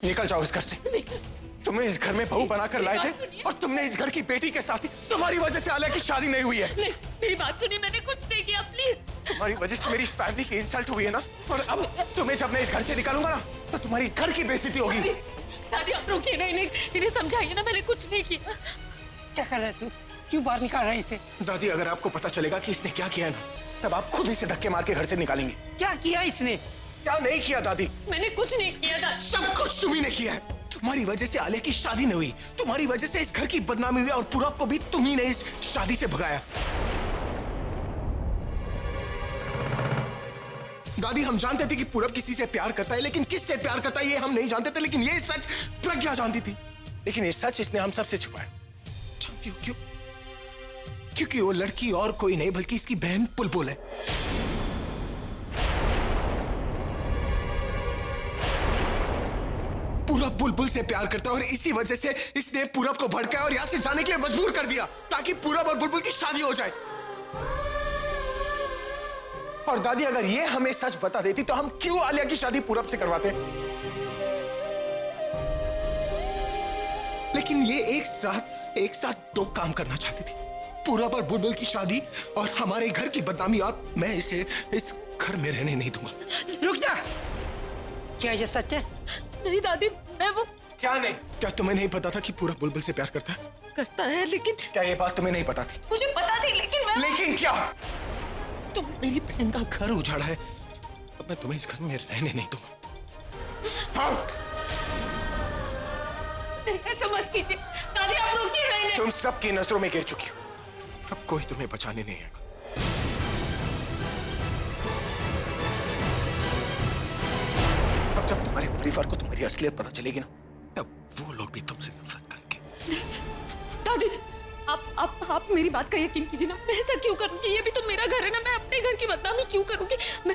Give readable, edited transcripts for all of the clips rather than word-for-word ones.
निकल जाओ इस घर से। तुम्हें इस घर में बहू बनाकर लाए थे और तुमने इस घर की बेटी के साथ ही तुम्हारी वजह से आलिया की शादी नहीं हुई है। नहीं, मेरी बात सुनिए, मैंने कुछ नहीं किया, प्लीज। तुम्हारी वजह से मेरी फैमिली की इंसल्ट हुई है ना, और अब तुम्हें जब मैं इस घर से निकालूंगा ना तो तुम्हारी घर की बेइज्जती होगी। दादी आप रोकिए ना, इन्हें समझाइए ना, मैंने कुछ नहीं किया। क्या कर रहा है तू? क्यों बाहर निकाल रहा है इसे? दादी अगर आपको पता चलेगा कि इसने क्या किया है ना, तब आप खुद इसे धक्के मार के घर से निकालेंगे। क्या किया इसने? क्या नहीं किया दादी? मैंने कुछ नहीं किया दादी। सब कुछ तुम्ही ने किया है। तुम्हारी वजह से आलिया की शादी नहीं हुई, तुम्हारी वजह से इस घर की बदनामी हुई और पूरब को भी तुम्ही ने इस शादी से भगाया। दादी हम जानते थे कि पूरब किसी से प्यार करता है, लेकिन किससे प्यार करता है ये हम नहीं जानते थे, लेकिन ये सच प्रज्ञा जानती थी। लेकिन ये सच इसने हम सबसे छुपाया। जानती हो क्यों? क्योंकि वो लड़की और कोई नहीं बल्कि इसकी बहन बुलबुल है। पूरब बुलबुल से प्यार करता है और इसी वजह से इसने पूरब को भड़काया और यहां से जाने के लिए मजबूर कर दिया ताकि पूरब और बुलबुल की शादी हो जाए। और दादी अगर ये हमें सच बता देती तो हम क्यों आलिया की शादी पूरब से करवाते? लेकिन ये एक साथ दो काम करना चाहती थी, पूरब और बुलबुल की शादी और हमारे घर की बदनामी, और मैं इसे इस घर में रहने नहीं दूंगा। रुक जा। क्या ये सच है? नहीं दादी, मैं वो क्या नहीं? क्या तुम्हें नहीं पता था कि पूरब बुलबुल से प्यार करता है? करता है, लेकिन क्या ये बात तुम्हें नहीं पता थी? मुझे पता थी, लेकिन क्या? तुम मेरी बहन का घर उजाड़ा है, अब मैं तुम्हें इस घर में रहने नहीं दूंगा। हाँ। ऐसा मत कीजिए दादी, आप रोकिए मैंने। तुम सबकी नजरों में गिर चुकी हो, अब कोई तुम्हें बचाने नहीं आएगा। अब जब तुम्हारे परिवार को तुम्हारी असलियत पता चलेगी ना, तब वो लोग भी तुमसे नफरत करेंगे। दादी आप मेरी बात का यकीन कीजिए ना, मैं ऐसा क्यों करूंगी? ये भी तो मेरा घर है ना, मैं अपने घर की बदनामी क्यों करूंगी? मैं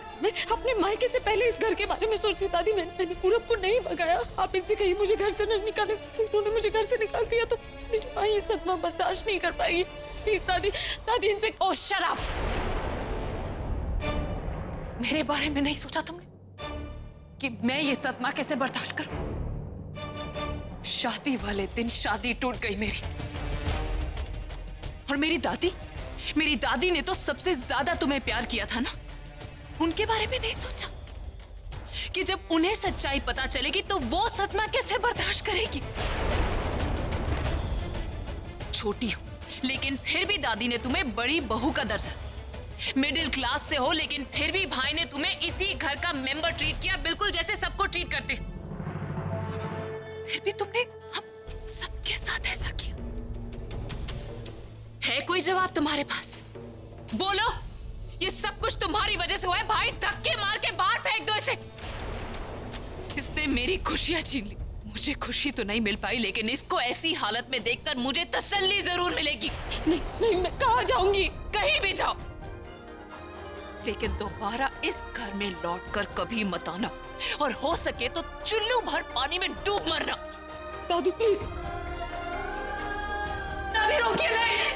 अपने मायके से पहले इस घर के बारे में सोचती हूँ। दादी मैंने पूरब को नहीं भगाया, आप इनसे कहीं मुझे घर से न निकाले। इन्होंने मुझे घर से निकाल दिया तो मेरी माँ ये सदमा बर्दाश्त नहीं कर पाएगी। प्लीज दादी इनसे। ओह शट अप! मेरे बारे में नहीं सोचा तुमने कि मैं ये सदमा कैसे बर्दाश्त करूं? शादी वाले दिन शादी टूट गई मेरी, और मेरी दादी ने तो सबसे ज्यादा तुम्हें प्यार किया था ना। उनके बारे में नहीं सोचा कि जब उन्हें सच्चाई पता चलेगी तो वो सदमा कैसे बर्दाश्त करेगी? छोटी हो लेकिन फिर भी दादी ने तुम्हें बड़ी बहू का दर्जा, मिडिल क्लास से हो लेकिन फिर भी भाई ने तुम्हें इसी घर का मेंबर ट्रीट किया, बिल्कुल जैसे सबको ट्रीट करते। फिर भी तुमने हम सबके साथ ऐसा किया। है कोई जवाब तुम्हारे पास? बोलो, ये सब कुछ तुम्हारी वजह से हुआ है। भाई धक्के मार के बाहर फेंक दो इसे। इसने मेरी खुशियां छीन ली। मुझे खुशी तो नहीं मिल पाई, लेकिन इसको ऐसी हालत में देखकर मुझे तसल्ली जरूर मिलेगी। नहीं मैं कहाँ जाऊंगी? कहीं भी जाओ, लेकिन दोबारा इस घर में लौटकर कभी मत आना, और हो सके तो चुल्लू भर पानी में डूब मरना। दादी प्लीज, दादी रोकिए नहीं।